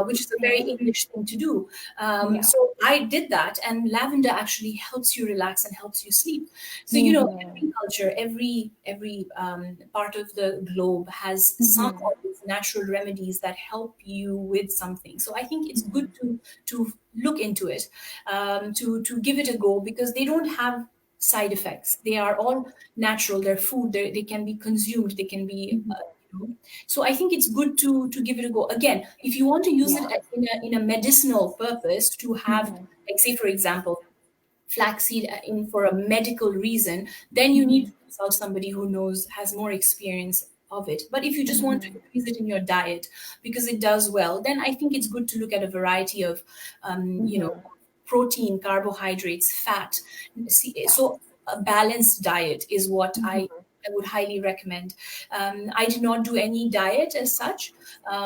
which is a very English thing to do. Yeah. So I did that, and lavender actually helps you relax and helps you sleep. So every culture, every part of the globe has some of these natural remedies that help you with something. So I think it's good to look into it, to give it a go, because they don't have side effects. They are all natural. They're food. They can be consumed. They can be. So I think it's good to give it a go. Again, if you want to use it in a medicinal purpose, to have, like, say for example, flaxseed in for a medical reason, then you need to consult somebody who has more experience of it. But if you just want to increase it in your diet because it does well, then I think it's good to look at a variety of, protein, carbohydrates, fat. So a balanced diet is what I would highly recommend. I did not do any diet as such,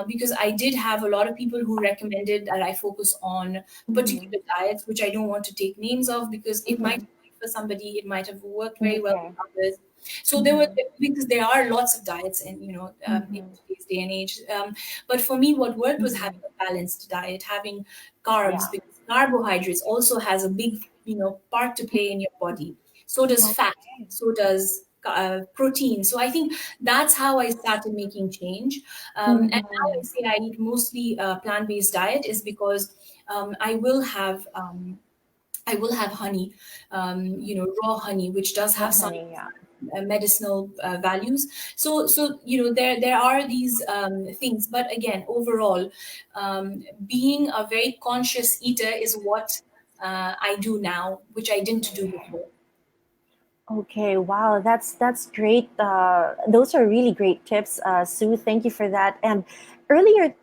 because I did have a lot of people who recommended that I focus on particular diets, which I don't want to take names of, because it might work for somebody, it might have worked very well for others. So because there are lots of diets in today's day and age. But for me, what worked was having a balanced diet, having carbs, because carbohydrates also has a big part to play in your body. So does fat. So does protein. So I think that's how I started making change. And now I say I eat mostly plant-based diet is because I will have honey, raw honey, which does have some medicinal values. So there are these things, but again, overall, being a very conscious eater is what I do now, which I didn't do before. Okay, wow, that's great. Those are really great tips, Sue. Thank you for that. And earlier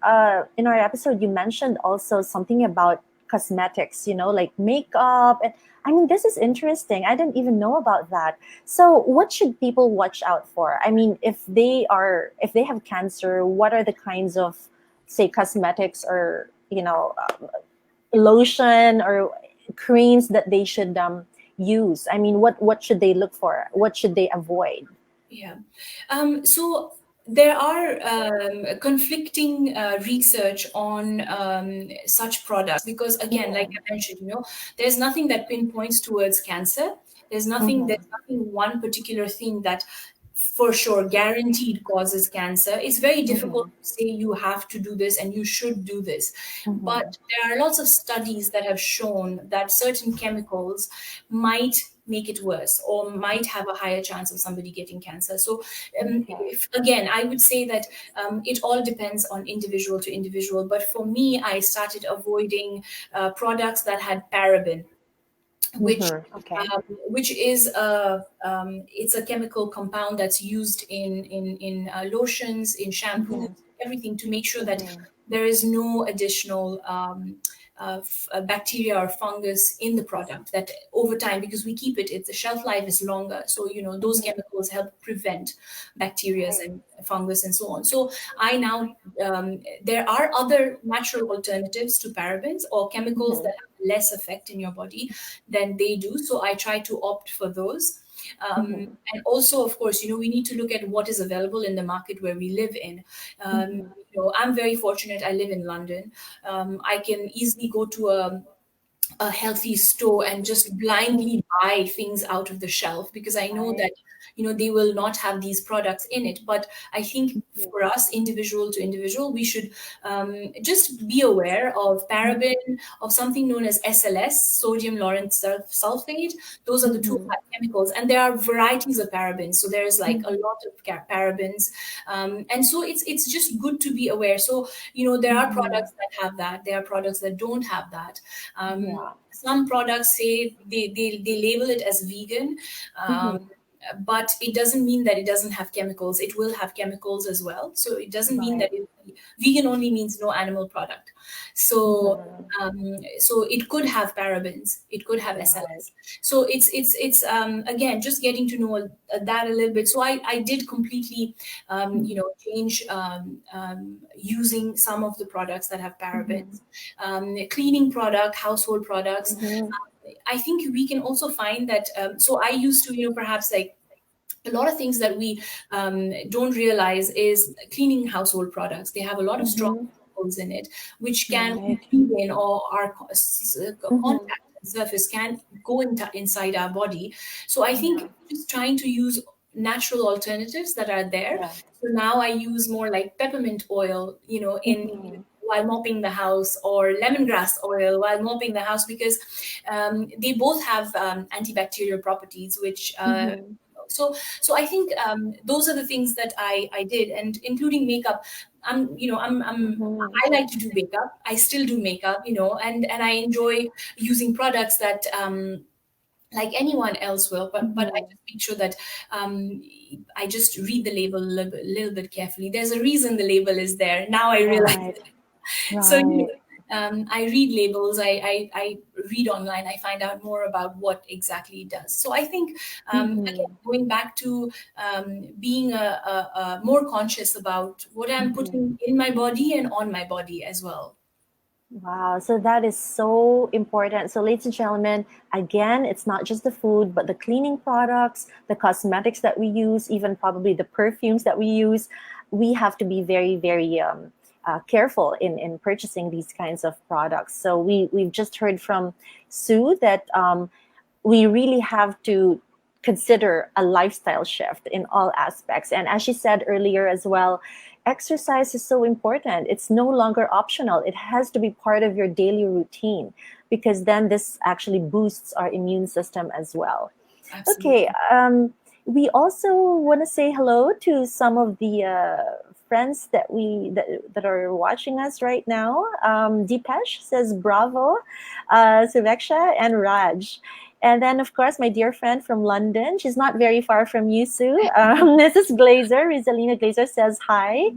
in our episode, you mentioned also something about cosmetics. Like makeup, and I mean, this is interesting. I didn't even know about that. So, what should people watch out for? I mean, if they have cancer, what are the kinds of, say, cosmetics or lotion or creams that they should use? I mean, what should they look for? What should they avoid? Yeah. So there are conflicting research on such products, because again, like I mentioned, there's nothing that pinpoints towards cancer. There's nothing one particular thing that for sure guaranteed causes cancer. It's very difficult to say you have to do this and you should do this. But there are lots of studies that have shown that certain chemicals might make it worse or might have a higher chance of somebody getting cancer. So again, I would say that it all depends on individual to individual. But for me, I started avoiding products that had paraben, which is it's a chemical compound that's used in lotions, in shampoo, everything, to make sure that there is no additional bacteria or fungus in the product, that over time, because we keep it, the shelf life is longer. So, those chemicals help prevent bacteria and fungus and so on. So I now, there are other natural alternatives to parabens or chemicals that have less effect in your body than they do. So I try to opt for those. And also, of course, we need to look at what is available in the market where we live in. I'm very fortunate. I live in London. I can easily go to a healthy store and just blindly buy things out of the shelf, because I know that they will not have these products in it. But I think for us, individual to individual, we should just be aware of paraben, of something known as SLS, sodium lauryl sulfate. Those are the two chemicals, and there are varieties of parabens. So there's like a lot of parabens, and so it's just good to be aware. So there are products that have that. There are products that don't have that. Some products say they label it as vegan, but it doesn't mean that it doesn't have chemicals. It will have chemicals as well. So it doesn't mean that vegan only means no animal product. So so it could have parabens, it could have Right. SLS. So it's again just getting to know that a little bit. So I did completely change using some of the products that have Mhm. parabens, cleaning product, household products. Mhm. I think we can also find that. So I used to, perhaps like a lot of things that we don't realize is cleaning household products. They have a lot of strong Mhm. chemicals in it, which can Right. weave in, or our Mhm. contact and surface can go inside our body. So I Yeah. think just trying to use natural alternatives that are there. Yeah. So now I use more like peppermint oil, in Mhm. while mopping the house, or lemongrass oil while mopping the house, because they both have antibacterial properties, which Mhm. so so I think those are the things that I did, and including makeup. Mhm. I like to do makeup. I still do makeup, and I enjoy using products that like anyone else will, but I Mhm. just make sure that um, I just read the label a little bit carefully. There's a reason the label is there. Now I realize. Right. So Right. I read labels. I read online. I find out more about what exactly it does. So I think again, Mhm. going back to being a more conscious about what I'm Mhm. putting in my body and on my body as well. Wow, so that is so important. So, ladies and gentlemen, again, it's not just the food, but the cleaning products, the cosmetics that we use, even probably the perfumes that we use. We have to be very, very careful in purchasing these kinds of products. So, we've just heard from Sue that we really have to consider a lifestyle shift in all aspects. And as she said earlier as well, exercise is so important. It's no longer optional, it has to be part of your daily routine, because then this actually boosts our immune system as well. Okay, Absolutely. we also want to say hello to some of the friends that are watching us right now. Deepesh says bravo, Suvekchya and Raj. And then, of course, my dear friend from London. She's not very far from you, Sue. Mrs. Glazer, Rizalina Glazer says hi.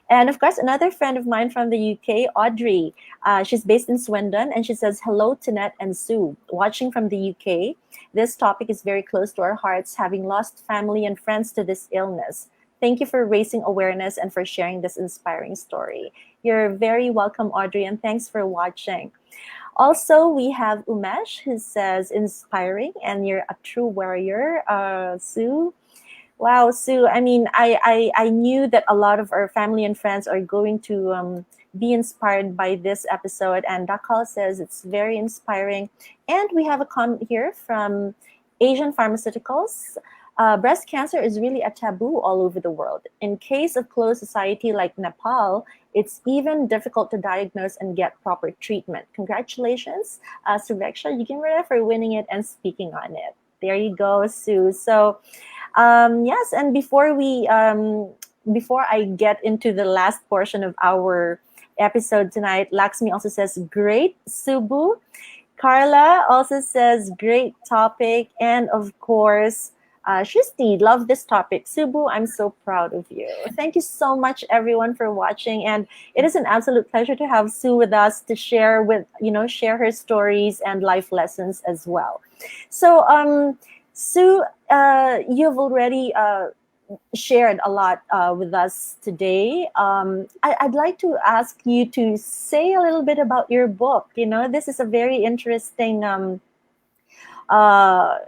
And of course, another friend of mine from the UK, Audrey. She's based in Swindon, and she says, hello, Tinette and Sue, watching from the UK. This topic is very close to our hearts, having lost family and friends to this illness. Thank you for raising awareness and for sharing this inspiring story. You're very welcome, Audrey, and thanks for watching. Also, we have Umesh who says, inspiring, and you're a true warrior, Sue. Wow, Sue. I mean, I knew that a lot of our family and friends are going to be inspired by this episode. And Dakal says it's very inspiring. And we have a comment here from Asian Pharmaceuticals. Breast cancer is really a taboo all over the world. In case of closed society like Nepal, it's even difficult to diagnose and get proper treatment. Congratulations, Suvekchya Ghimire, for winning it and speaking on it. There you go, Sue. So, yes, and before I get into the last portion of our episode tonight, Laxmi also says, great, Subu. Carla also says, great topic. And of course, Shristi, love this topic. Subu, I'm so proud of you. Thank you so much, everyone, for watching. And it is an absolute pleasure to have Sue with us to share her stories and life lessons as well. So, Sue, you've already shared a lot with us today. I'd like to ask you to say a little bit about your book. This is a very interesting, how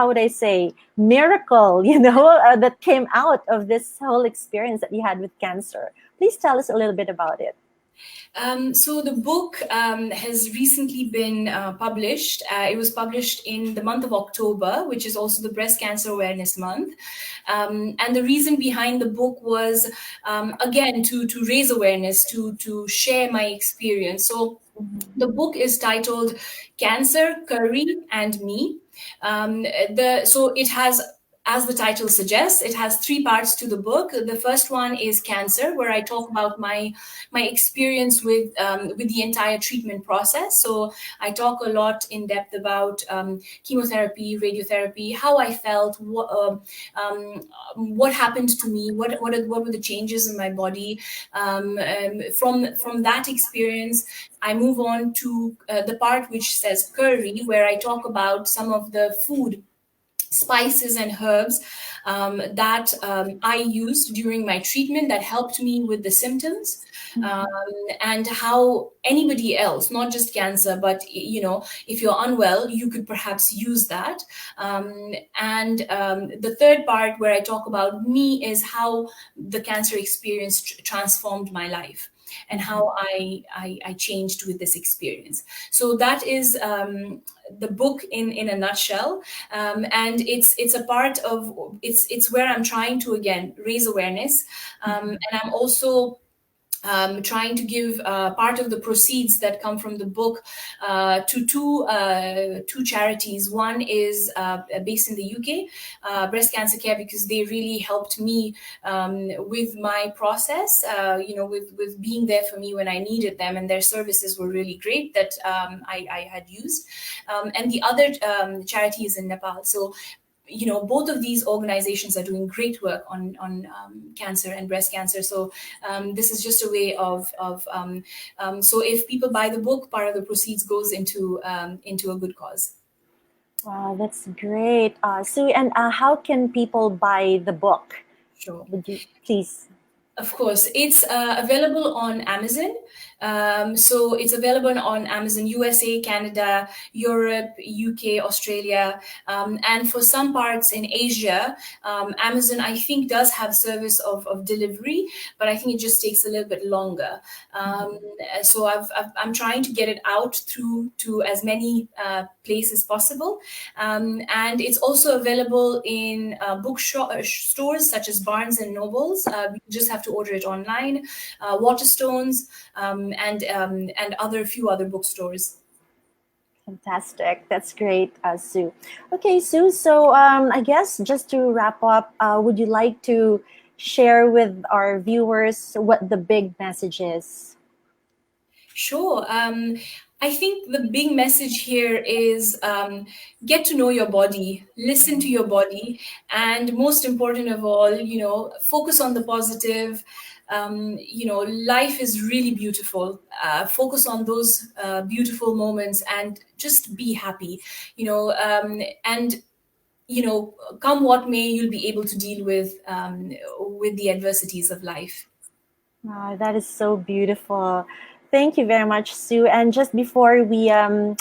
would I say, miracle, that came out of this whole experience that you had with cancer. Please tell us a little bit about it. So the book has recently been published. It was published in the month of October, which is also the Breast Cancer Awareness Month. And the reason behind the book was, again, to raise awareness, to share my experience. So the book is titled Cancer, Curry, and Me. So it has as the title suggests, it has three parts to the book. The first one is cancer, where I talk about my experience with the entire treatment process. So I talk a lot in depth about chemotherapy, radiotherapy, how I felt, what happened to me, what were the changes in my body. From that experience, I move on to the part which says curry, where I talk about some of the food, spices and herbs that I used during my treatment that helped me with the symptoms, um, and how anybody else, not just cancer, but if you're unwell, you could perhaps use that. And the third part where I talk about me is how the cancer experience transformed my life and how I changed with this experience. So that is the book in a nutshell, and it's a part of it's where I'm trying to again raise awareness, and I'm also trying to give part of the proceeds that come from the book to two charities. One is based in the UK, Breast Cancer Care, because they really helped me with my process, with being there for me when I needed them, and their services were really great that I had used. And the other charity is in Nepal. So both of these organizations are doing great work on cancer and breast cancer. So this is just a way of so if people buy the book, part of the proceeds goes into a good cause. Wow, that's great. Sue, and how can people buy the book? Sure. Would you please? Of course, it's available on Amazon. So it's available on Amazon USA, Canada, Europe, UK, Australia, and for some parts in Asia, Amazon I think does have service of delivery, but I think it just takes a little bit longer. So I'm trying to get it out through to as many places possible, and it's also available in stores such as Barnes and Nobles. You just have to order it online, Waterstones, and other few other bookstores. Fantastic. That's great, Sue. Okay, Sue. So I guess just to wrap up, would you like to share with our viewers what the big message is? Sure. I think the big message here is get to know your body, listen to your body, and most important of all, focus on the positive. Life is really beautiful. Focus on those beautiful moments and just be happy. And come what may, you'll be able to deal with the adversities of life. Wow, that is so beautiful. Thank you very much, Sue. And just before we end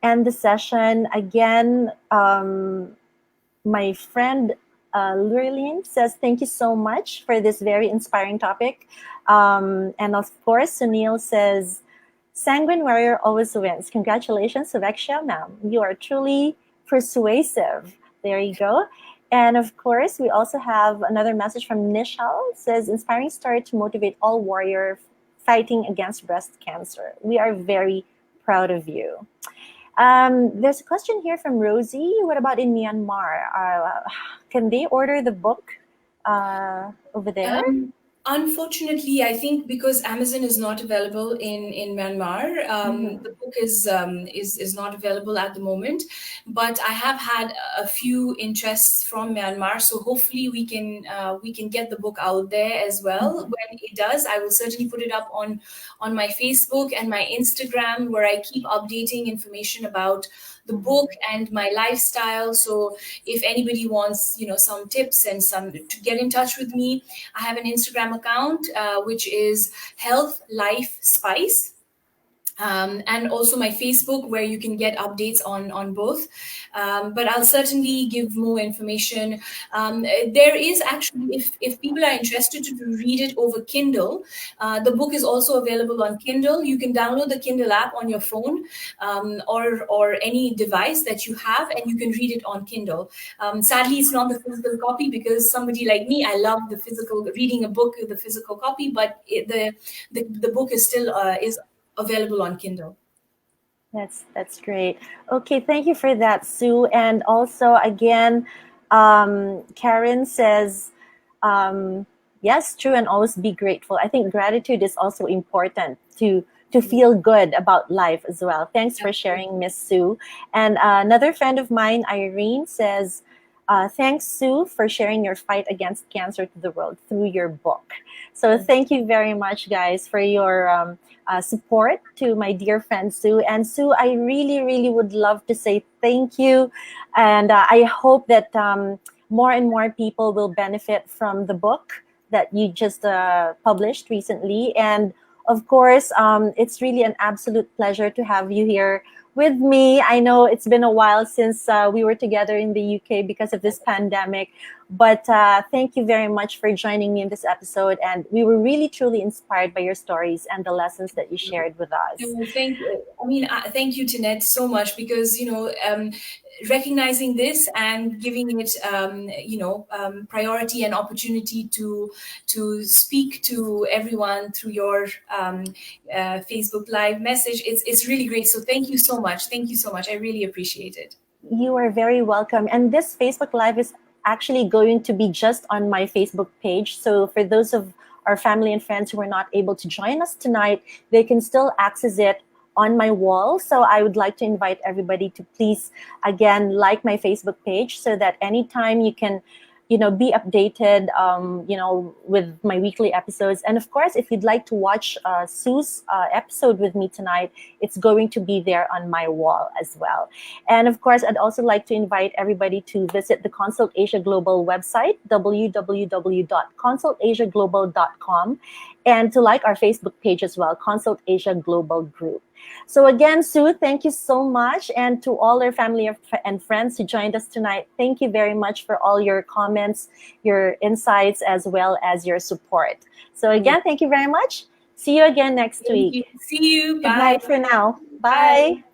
the session, again, my friend Lurleen says, thank you so much for this very inspiring topic. And of course, Sunil says, Sanguine Warrior always wins. Congratulations, Suvekchya, ma'am. You are truly persuasive. There you go. And of course, we also have another message from Nishal. It says, inspiring story to motivate all warrior fighting against breast cancer. We are very proud of you. There's a question here from Rosie. What about in Myanmar? Can they order the book over there? Unfortunately, I think because Amazon is not available in Myanmar, the book is not available at the moment. But I have had a few interests from Myanmar, so hopefully we can get the book out there as well. When it does, I will certainly put it up on my Facebook and my Instagram, where I keep updating information about the book and my lifestyle. So if anybody wants, some tips and to get in touch with me, I have an Instagram account, which is Health Life Spice. And also my Facebook, where you can get updates on both. But I'll certainly give more information. There is actually, if people are interested to read it over Kindle, the book is also available on Kindle. You can download the Kindle app on your phone, or any device that you have, and you can read it on Kindle. Sadly, it's not the physical copy, because somebody like me, I love the physical, reading a book with the physical copy, but the book is still is available on Kindle. That's great. Okay, thank you for that, Sue. And also, again, Karen says, yes, true, and always be grateful. I think gratitude is also important to feel good about life as well. Thanks for sharing, Miss Sue. And another friend of mine, Irene, says, thanks, Sue, for sharing your fight against cancer to the world through your book. So thank you very much, guys, for your support to my dear friend Sue. And Sue, I really, really would love to say thank you. And I hope that more and more people will benefit from the book that you just published recently. And of course, it's really an absolute pleasure to have you here with me. I know it's been a while since we were together in the UK because of this pandemic, but thank you very much for joining me in this episode. And we were really, truly inspired by your stories and the lessons that you shared with us. Thank you. I mean, thank you, Tinette, so much, because recognizing this and giving it priority and opportunity to speak to everyone through your Facebook Live message, it's really great. So thank you so much. Thank you so much. I really appreciate it. You are very welcome. And this Facebook Live is actually going to be just on my Facebook page. So for those of our family and friends who are not able to join us tonight, they can still access it on my wall. So I would like to invite everybody to please, again, like my Facebook page so that anytime you can, be updated, with my weekly episodes. And of course, if you'd like to watch Sue's episode with me tonight, it's going to be there on my wall as well. And of course, I'd also like to invite everybody to visit the Consult Asia Global website, www.consultasiaglobal.com, and to like our Facebook page as well, Consult Asia Global Group. So again, Sue, thank you so much. And to all our family and friends who joined us tonight, thank you very much for all your comments, your insights, as well as your support. So again, thank you very much. See you again next week. See you. Bye. Good night for now. Bye.